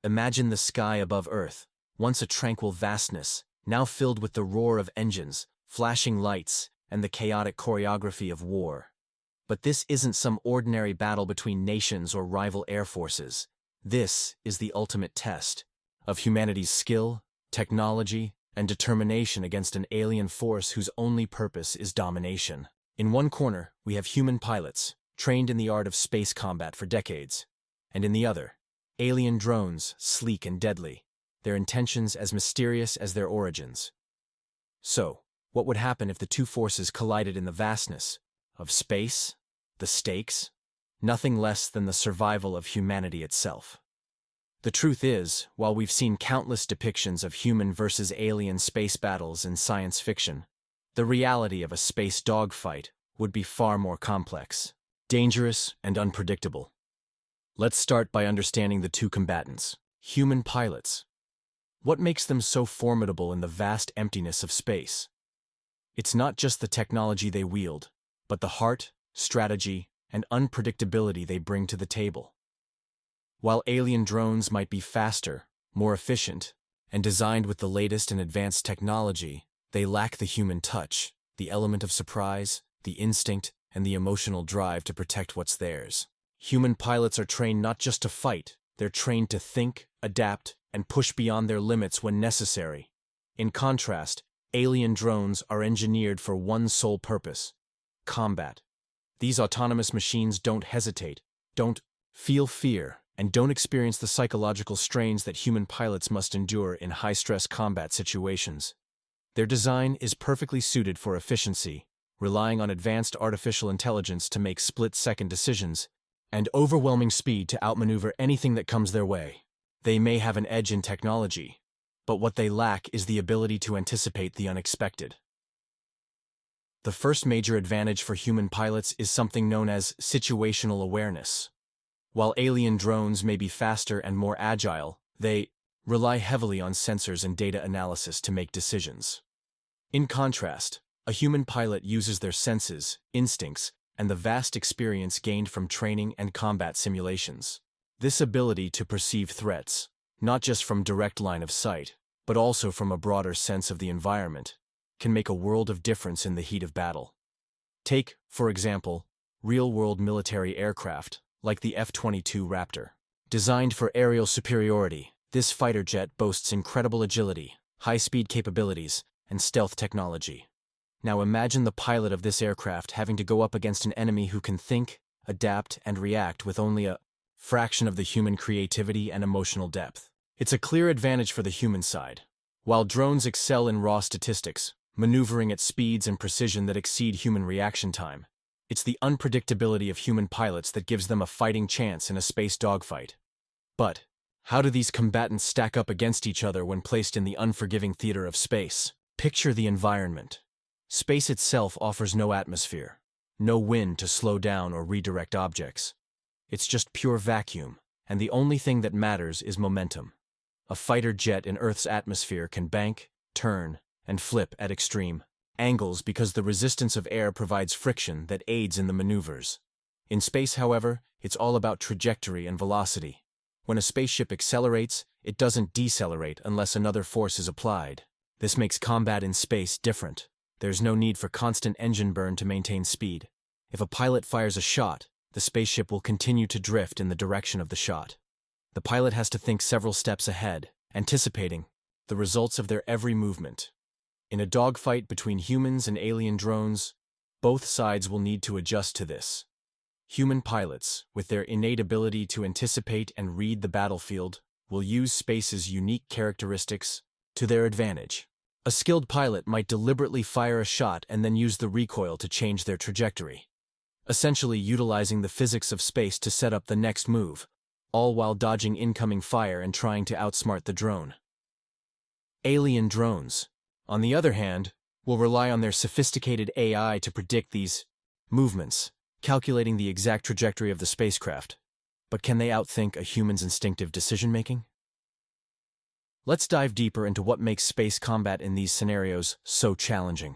Imagine the sky above Earth, once a tranquil vastness, now filled with the roar of engines, flashing lights, and the chaotic choreography of war. But this isn't some ordinary battle between nations or rival air forces. This is the ultimate test of humanity's skill, technology, and determination against an alien force whose only purpose is domination. In one corner, we have human pilots, trained in the art of space combat for decades, and in the other, alien drones, sleek and deadly, their intentions as mysterious as their origins. So, what would happen if the two forces collided in the vastness of space? The stakes? Nothing less than the survival of humanity itself. The truth is, while we've seen countless depictions of human versus alien space battles in science fiction, the reality of a space dogfight would be far more complex, dangerous, and unpredictable. Let's start by understanding the two combatants, human pilots. What makes them so formidable in the vast emptiness of space? It's not just the technology they wield, but the heart, strategy, and unpredictability they bring to the table. While alien drones might be faster, more efficient, and designed with the latest and advanced technology, they lack the human touch, the element of surprise, the instinct, and the emotional drive to protect what's theirs. Human pilots are trained not just to fight, they're trained to think, adapt, and push beyond their limits when necessary. In contrast, alien drones are engineered for one sole purpose: combat. These autonomous machines don't hesitate, don't feel fear, and don't experience the psychological strains that human pilots must endure in high-stress combat situations. Their design is perfectly suited for efficiency, relying on advanced artificial intelligence to make split-second decisions, and overwhelming speed to outmaneuver anything that comes their way. They may have an edge in technology, but what they lack is the ability to anticipate the unexpected. The first major advantage for human pilots is something known as situational awareness. While alien drones may be faster and more agile, they rely heavily on sensors and data analysis to make decisions. In contrast, a human pilot uses their senses, instincts, and the vast experience gained from training and combat simulations. This ability to perceive threats, not just from direct line of sight, but also from a broader sense of the environment, can make a world of difference in the heat of battle. Take, for example, real-world military aircraft, like the F-22 Raptor. Designed for aerial superiority, this fighter jet boasts incredible agility, high-speed capabilities, and stealth technology. Now imagine the pilot of this aircraft having to go up against an enemy who can think, adapt, and react with only a fraction of the human creativity and emotional depth. It's a clear advantage for the human side. While drones excel in raw statistics, maneuvering at speeds and precision that exceed human reaction time, it's the unpredictability of human pilots that gives them a fighting chance in a space dogfight. But how do these combatants stack up against each other when placed in the unforgiving theater of space? Picture the environment. Space itself offers no atmosphere, no wind to slow down or redirect objects. It's just pure vacuum, and the only thing that matters is momentum. A fighter jet in Earth's atmosphere can bank, turn, and flip at extreme angles because the resistance of air provides friction that aids in the maneuvers. In space, however, it's all about trajectory and velocity. When a spaceship accelerates, it doesn't decelerate unless another force is applied. This makes combat in space different. There's no need for constant engine burn to maintain speed. If a pilot fires a shot, the spaceship will continue to drift in the direction of the shot. The pilot has to think several steps ahead, anticipating the results of their every movement. In a dogfight between humans and alien drones, both sides will need to adjust to this. Human pilots, with their innate ability to anticipate and read the battlefield, will use space's unique characteristics to their advantage. A skilled pilot might deliberately fire a shot and then use the recoil to change their trajectory, essentially utilizing the physics of space to set up the next move, all while dodging incoming fire and trying to outsmart the drone. Alien drones, on the other hand, will rely on their sophisticated AI to predict these movements, calculating the exact trajectory of the spacecraft. But can they outthink a human's instinctive decision-making? Let's dive deeper into what makes space combat in these scenarios so challenging.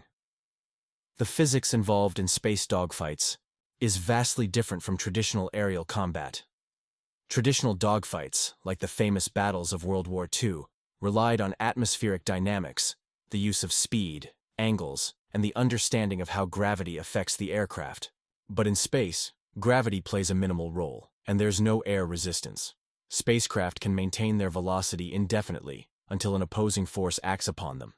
The physics involved in space dogfights is vastly different from traditional aerial combat. Traditional dogfights, like the famous battles of World War II, relied on atmospheric dynamics, the use of speed, angles, and the understanding of how gravity affects the aircraft. But in space, gravity plays a minimal role, and there's no air resistance. Spacecraft can maintain their velocity indefinitely until an opposing force acts upon them.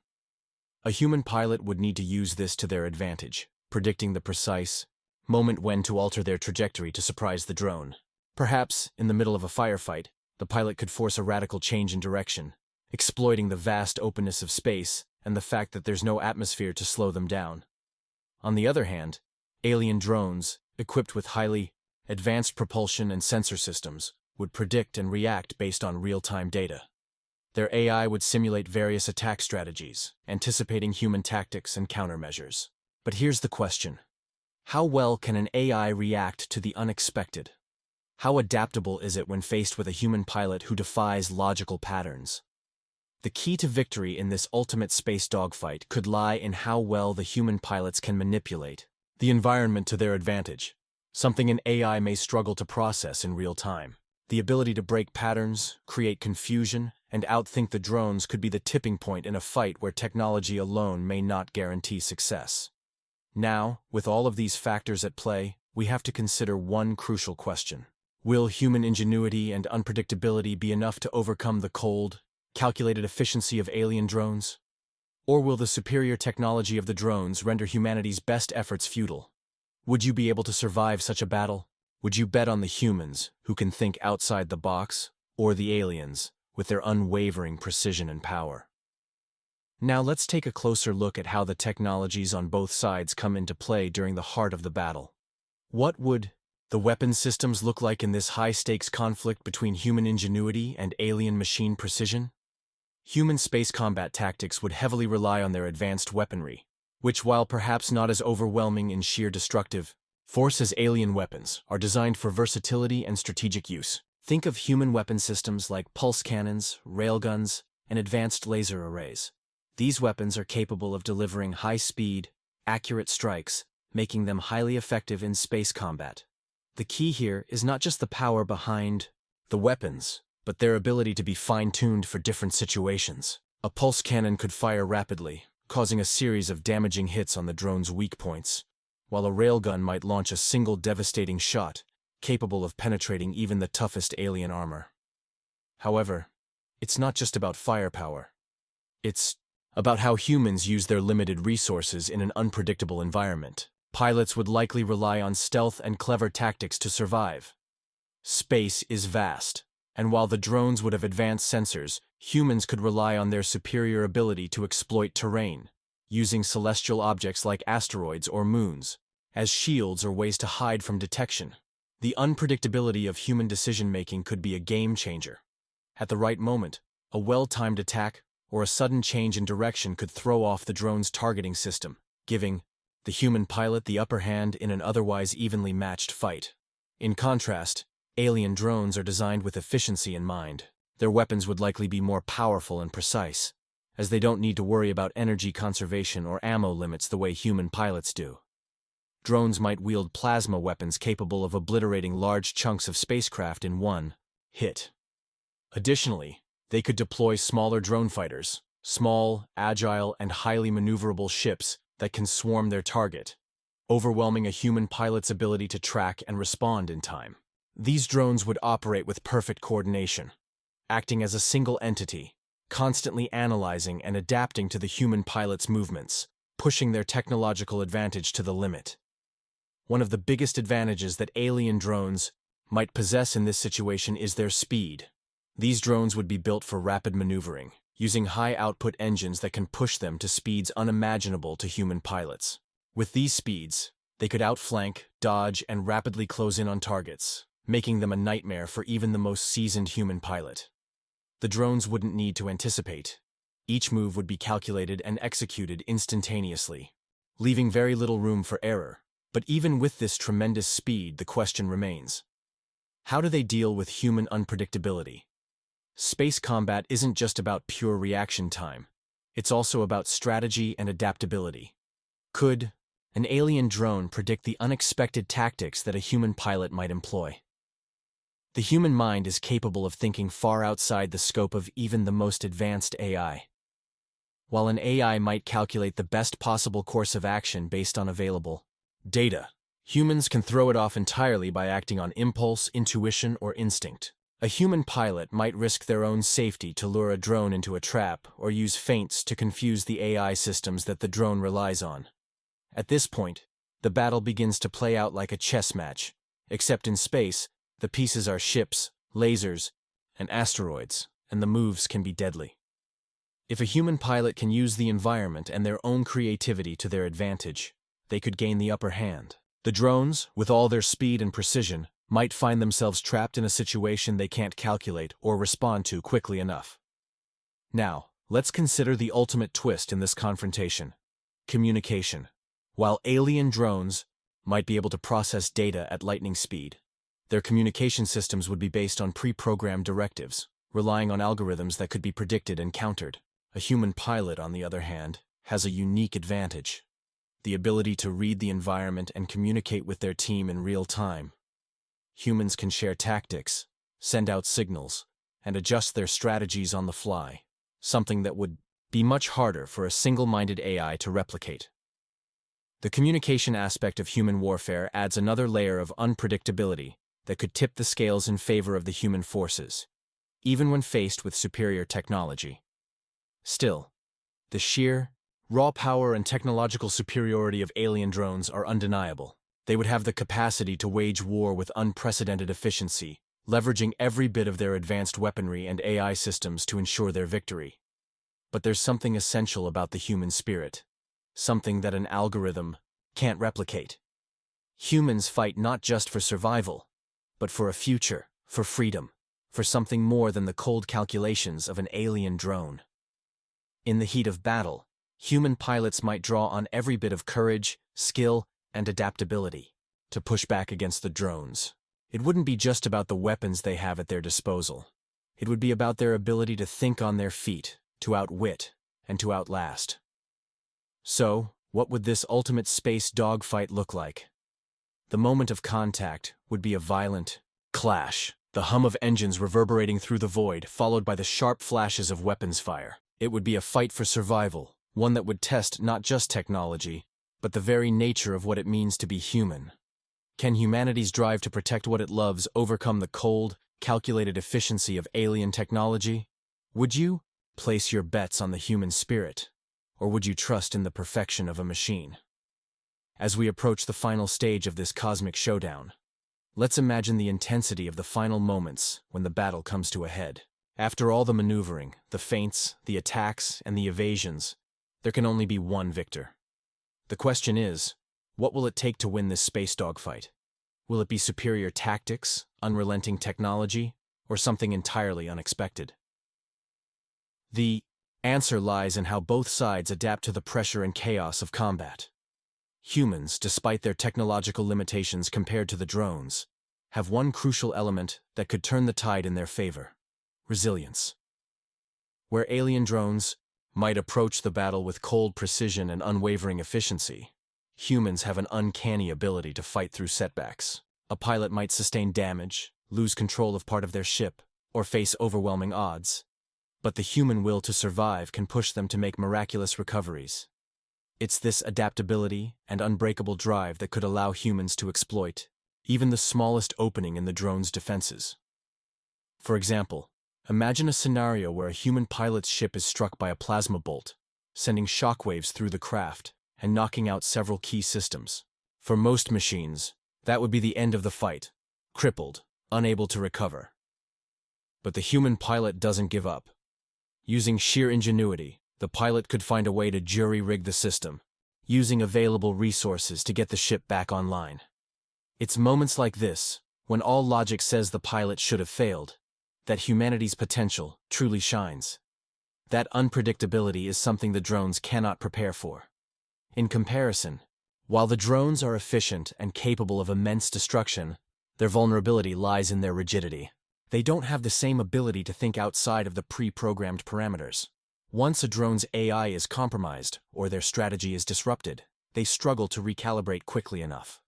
A human pilot would need to use this to their advantage, predicting the precise moment when to alter their trajectory to surprise the drone. Perhaps, in the middle of a firefight, the pilot could force a radical change in direction, exploiting the vast openness of space and the fact that there's no atmosphere to slow them down. On the other hand, alien drones, equipped with highly advanced propulsion and sensor systems, would predict and react based on real-time data. Their AI would simulate various attack strategies, anticipating human tactics and countermeasures. But here's the question. How well can an AI react to the unexpected? How adaptable is it when faced with a human pilot who defies logical patterns? The key to victory in this ultimate space dogfight could lie in how well the human pilots can manipulate the environment to their advantage, something an AI may struggle to process in real time. The ability to break patterns, create confusion, and outthink the drones could be the tipping point in a fight where technology alone may not guarantee success. Now, with all of these factors at play, we have to consider one crucial question. Will human ingenuity and unpredictability be enough to overcome the cold, calculated efficiency of alien drones? Or will the superior technology of the drones render humanity's best efforts futile? Would you be able to survive such a battle? Would you bet on the humans, who can think outside the box, or the aliens, with their unwavering precision and power? Now let's take a closer look at how the technologies on both sides come into play during the heart of the battle. What would the weapon systems look like in this high-stakes conflict between human ingenuity and alien machine precision? Human space combat tactics would heavily rely on their advanced weaponry, which, while perhaps not as overwhelming in sheer destructive force as alien weapons, are designed for versatility and strategic use. Think of human weapon systems like pulse cannons, railguns, and advanced laser arrays. These weapons are capable of delivering high-speed, accurate strikes, making them highly effective in space combat. The key here is not just the power behind the weapons, but their ability to be fine-tuned for different situations. A pulse cannon could fire rapidly, causing a series of damaging hits on the drone's weak points, while a railgun might launch a single devastating shot, capable of penetrating even the toughest alien armor. However, it's not just about firepower. It's about how humans use their limited resources in an unpredictable environment. Pilots would likely rely on stealth and clever tactics to survive. Space is vast, and while the drones would have advanced sensors, humans could rely on their superior ability to exploit terrain, using celestial objects like asteroids or moons as shields or ways to hide from detection. The unpredictability of human decision-making could be a game-changer. At the right moment, a well-timed attack or a sudden change in direction could throw off the drone's targeting system, giving the human pilot the upper hand in an otherwise evenly matched fight. In contrast, alien drones are designed with efficiency in mind. Their weapons would likely be more powerful and precise, as they don't need to worry about energy conservation or ammo limits the way human pilots do. Drones might wield plasma weapons capable of obliterating large chunks of spacecraft in one hit. Additionally, they could deploy smaller drone fighters, small, agile, and highly maneuverable ships that can swarm their target, overwhelming a human pilot's ability to track and respond in time. These drones would operate with perfect coordination, acting as a single entity, constantly analyzing and adapting to the human pilot's movements, pushing their technological advantage to the limit. One of the biggest advantages that alien drones might possess in this situation is their speed. These drones would be built for rapid maneuvering, using high-output engines that can push them to speeds unimaginable to human pilots. With these speeds, they could outflank, dodge, and rapidly close in on targets, making them a nightmare for even the most seasoned human pilot. The drones wouldn't need to anticipate. Each move would be calculated and executed instantaneously, leaving very little room for error. But even with this tremendous speed, the question remains: how do they deal with human unpredictability? Space combat isn't just about pure reaction time. It's also about strategy and adaptability. Could an alien drone predict the unexpected tactics that a human pilot might employ? The human mind is capable of thinking far outside the scope of even the most advanced AI. While an AI might calculate the best possible course of action based on available data, humans can throw it off entirely by acting on impulse, intuition, or instinct. A human pilot might risk their own safety to lure a drone into a trap or use feints to confuse the AI systems that the drone relies on. At this point, the battle begins to play out like a chess match, except in space, the pieces are ships, lasers, and asteroids, and the moves can be deadly. If a human pilot can use the environment and their own creativity to their advantage, they could gain the upper hand. The drones, with all their speed and precision, might find themselves trapped in a situation they can't calculate or respond to quickly enough. Now, let's consider the ultimate twist in this confrontation: communication. While alien drones might be able to process data at lightning speed, their communication systems would be based on pre-programmed directives, relying on algorithms that could be predicted and countered. A human pilot, on the other hand, has a unique advantage: the ability to read the environment and communicate with their team in real time. Humans can share tactics, send out signals, and adjust their strategies on the fly, something that would be much harder for a single-minded AI to replicate. The communication aspect of human warfare adds another layer of unpredictability that could tip the scales in favor of the human forces, even when faced with superior technology. Still, the sheer, raw power and technological superiority of alien drones are undeniable. They would have the capacity to wage war with unprecedented efficiency, leveraging every bit of their advanced weaponry and AI systems to ensure their victory. But there's something essential about the human spirit, something that an algorithm can't replicate. Humans fight not just for survival, but for a future, for freedom, for something more than the cold calculations of an alien drone. In the heat of battle, human pilots might draw on every bit of courage, skill, and adaptability to push back against the drones. It wouldn't be just about the weapons they have at their disposal. It would be about their ability to think on their feet, to outwit, and to outlast. So, what would this ultimate space dogfight look like? The moment of contact would be a violent clash, the hum of engines reverberating through the void, followed by the sharp flashes of weapons fire. It would be a fight for survival, one that would test not just technology, but the very nature of what it means to be human. Can humanity's drive to protect what it loves overcome the cold, calculated efficiency of alien technology? Would you place your bets on the human spirit, or would you trust in the perfection of a machine? As we approach the final stage of this cosmic showdown, let's imagine the intensity of the final moments when the battle comes to a head. After all the maneuvering, the feints, the attacks, and the evasions, there can only be one victor. The question is, what will it take to win this space dogfight? Will it be superior tactics, unrelenting technology, or something entirely unexpected? The answer lies in how both sides adapt to the pressure and chaos of combat. Humans, despite their technological limitations compared to the drones, have one crucial element that could turn the tide in their favor: resilience. Where alien drones might approach the battle with cold precision and unwavering efficiency, humans have an uncanny ability to fight through setbacks. A pilot might sustain damage, lose control of part of their ship, or face overwhelming odds, but the human will to survive can push them to make miraculous recoveries. It's this adaptability and unbreakable drive that could allow humans to exploit even the smallest opening in the drone's defenses. For example, imagine a scenario where a human pilot's ship is struck by a plasma bolt, sending shockwaves through the craft and knocking out several key systems. For most machines, that would be the end of the fight, crippled, unable to recover. But the human pilot doesn't give up. Using sheer ingenuity, the pilot could find a way to jury-rig the system, using available resources to get the ship back online. It's moments like this, when all logic says the pilot should have failed, that humanity's potential truly shines. That unpredictability is something the drones cannot prepare for. In comparison, while the drones are efficient and capable of immense destruction, their vulnerability lies in their rigidity. They don't have the same ability to think outside of the pre-programmed parameters. Once a drone's AI is compromised or their strategy is disrupted, they struggle to recalibrate quickly enough.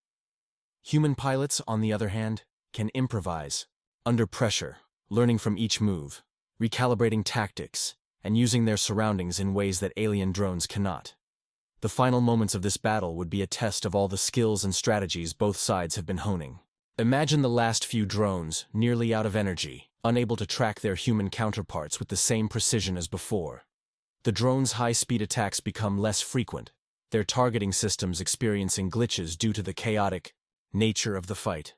Human pilots, on the other hand, can improvise, under pressure, learning from each move, recalibrating tactics, and using their surroundings in ways that alien drones cannot. The final moments of this battle would be a test of all the skills and strategies both sides have been honing. Imagine the last few drones, nearly out of energy, unable to track their human counterparts with the same precision as before. The drones' high-speed attacks become less frequent, their targeting systems experiencing glitches due to the chaotic nature of the fight.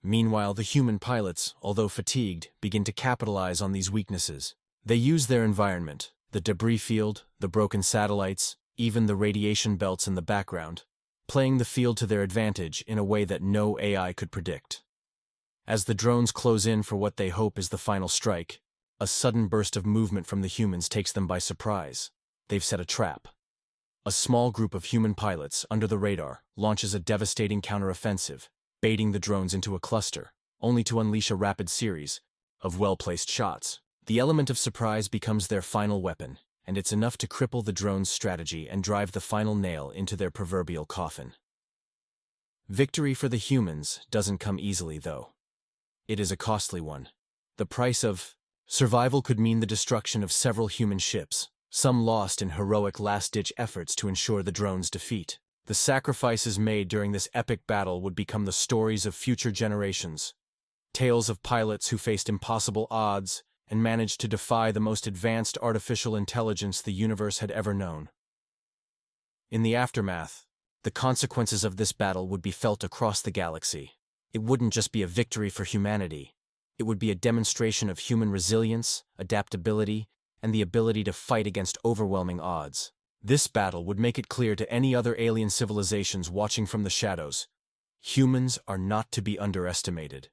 Meanwhile, the human pilots, although fatigued, begin to capitalize on these weaknesses. They use their environment, the debris field, the broken satellites, even the radiation belts in the background, playing the field to their advantage in a way that no AI could predict. As the drones close in for what they hope is the final strike, a sudden burst of movement from the humans takes them by surprise. They've set a trap. A small group of human pilots, under the radar, launches a devastating counteroffensive, baiting the drones into a cluster, only to unleash a rapid series of well-placed shots. The element of surprise becomes their final weapon, and it's enough to cripple the drone's strategy and drive the final nail into their proverbial coffin. Victory for the humans doesn't come easily, though. It is a costly one. The price of survival could mean the destruction of several human ships, some lost in heroic last-ditch efforts to ensure the drone's defeat. The sacrifices made during this epic battle would become the stories of future generations. Tales of pilots who faced impossible odds and managed to defy the most advanced artificial intelligence the universe had ever known. In the aftermath, the consequences of this battle would be felt across the galaxy. It wouldn't just be a victory for humanity. It would be a demonstration of human resilience, adaptability, and the ability to fight against overwhelming odds. This battle would make it clear to any other alien civilizations watching from the shadows: humans are not to be underestimated.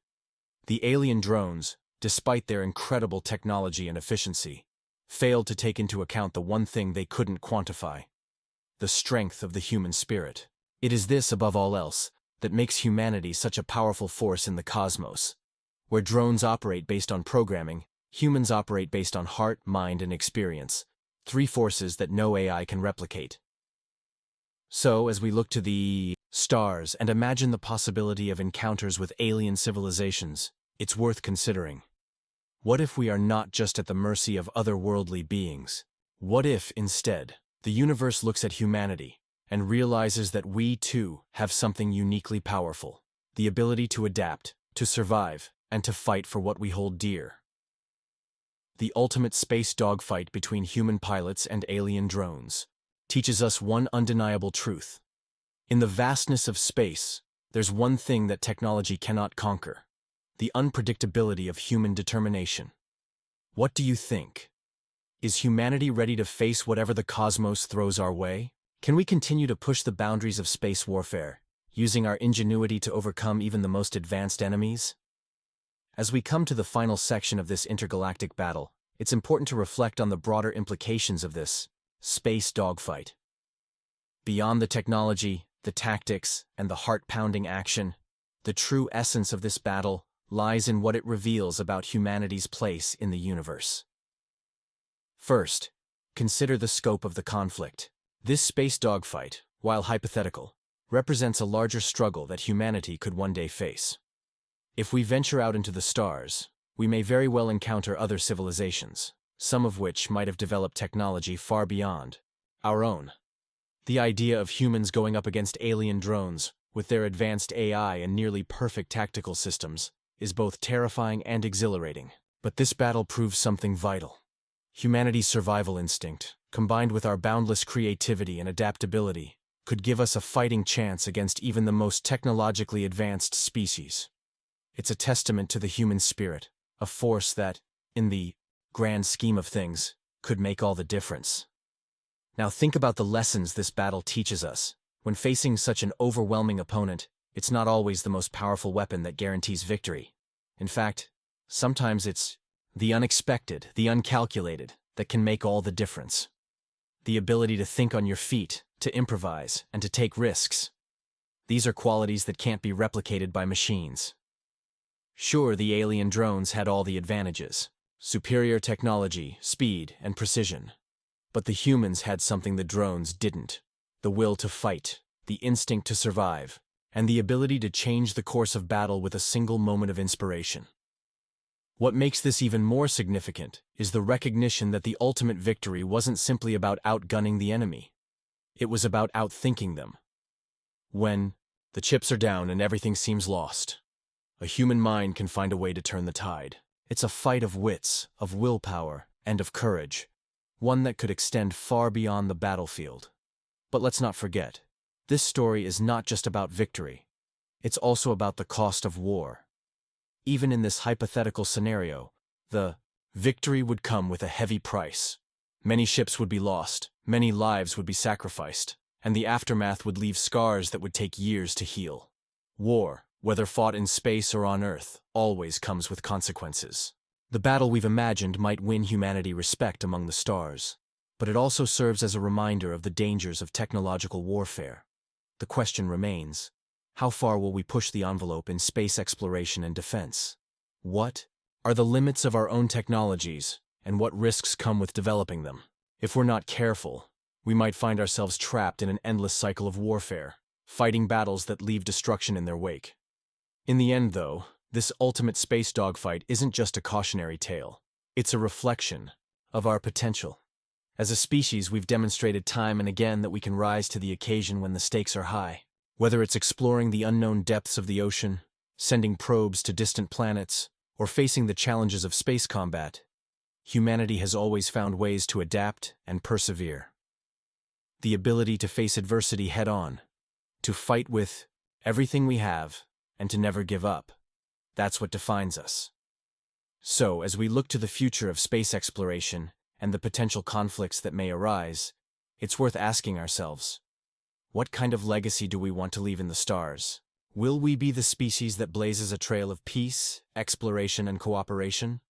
The alien drones, despite their incredible technology and efficiency, failed to take into account the one thing they couldn't quantify: the strength of the human spirit. It is this, above all else, that makes humanity such a powerful force in the cosmos. Where drones operate based on programming, humans operate based on heart, mind, and experience, three forces that no AI can replicate. So, as we look to the stars and imagine the possibility of encounters with alien civilizations, it's worth considering. What if we are not just at the mercy of otherworldly beings? What if, instead, the universe looks at humanity and realizes that we, too, have something uniquely powerful: the ability to adapt, to survive, and to fight for what we hold dear? The ultimate space dogfight between human pilots and alien drones teaches us one undeniable truth. In the vastness of space, there's one thing that technology cannot conquer: the unpredictability of human determination. What do you think? Is humanity ready to face whatever the cosmos throws our way? Can we continue to push the boundaries of space warfare, using our ingenuity to overcome even the most advanced enemies? As we come to the final section of this intergalactic battle, it's important to reflect on the broader implications of this space dogfight. Beyond the technology, the tactics, and the heart-pounding action, the true essence of this battle lies in what it reveals about humanity's place in the universe. First, consider the scope of the conflict. This space dogfight, while hypothetical, represents a larger struggle that humanity could one day face. If we venture out into the stars, we may very well encounter other civilizations, some of which might have developed technology far beyond our own. The idea of humans going up against alien drones, with their advanced AI and nearly perfect tactical systems, is both terrifying and exhilarating. But this battle proves something vital. Humanity's survival instinct, combined with our boundless creativity and adaptability, could give us a fighting chance against even the most technologically advanced species. It's a testament to the human spirit, a force that, in the grand scheme of things, could make all the difference. Now think about the lessons this battle teaches us. When facing such an overwhelming opponent, it's not always the most powerful weapon that guarantees victory. In fact, sometimes it's the unexpected, the uncalculated, that can make all the difference. The ability to think on your feet, to improvise, and to take risks. These are qualities that can't be replicated by machines. Sure, the alien drones had all the advantages: superior technology, speed, and precision. But the humans had something the drones didn't: the will to fight, the instinct to survive, and the ability to change the course of battle with a single moment of inspiration. What makes this even more significant is the recognition that the ultimate victory wasn't simply about outgunning the enemy. It was about outthinking them. When the chips are down and everything seems lost, a human mind can find a way to turn the tide. It's a fight of wits, of willpower, and of courage, one that could extend far beyond the battlefield. But let's not forget, this story is not just about victory. It's also about the cost of war. Even in this hypothetical scenario, the victory would come with a heavy price. Many ships would be lost, many lives would be sacrificed, and the aftermath would leave scars that would take years to heal. War, whether fought in space or on Earth, always comes with consequences. The battle we've imagined might win humanity respect among the stars, but it also serves as a reminder of the dangers of technological warfare. The question remains, how far will we push the envelope in space exploration and defense? What are the limits of our own technologies, and what risks come with developing them? If we're not careful, we might find ourselves trapped in an endless cycle of warfare, fighting battles that leave destruction in their wake. In the end, though, this ultimate space dogfight isn't just a cautionary tale. It's a reflection of our potential. As a species, we've demonstrated time and again that we can rise to the occasion when the stakes are high. Whether it's exploring the unknown depths of the ocean, sending probes to distant planets, or facing the challenges of space combat, humanity has always found ways to adapt and persevere. The ability to face adversity head-on, to fight with everything we have, and to never give up, that's what defines us. So, as we look to the future of space exploration and the potential conflicts that may arise, it's worth asking ourselves, what kind of legacy do we want to leave in the stars? Will we be the species that blazes a trail of peace, exploration, and cooperation?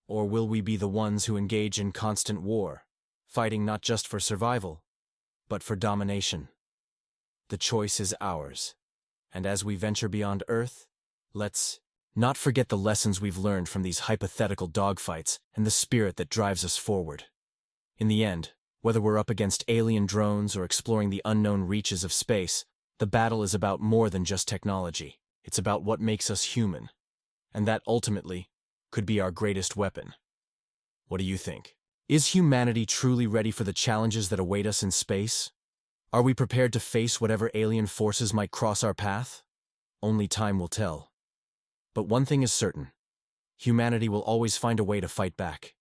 Or will we be the ones who engage in constant war, fighting not just for survival, but for domination? The choice is ours. And as we venture beyond Earth, let's not forget the lessons we've learned from these hypothetical dogfights and the spirit that drives us forward. In the end, whether we're up against alien drones or exploring the unknown reaches of space, the battle is about more than just technology. It's about what makes us human. And that ultimately could be our greatest weapon. What do you think? Is humanity truly ready for the challenges that await us in space? Are we prepared to face whatever alien forces might cross our path? Only time will tell. But one thing is certain. Humanity will always find a way to fight back.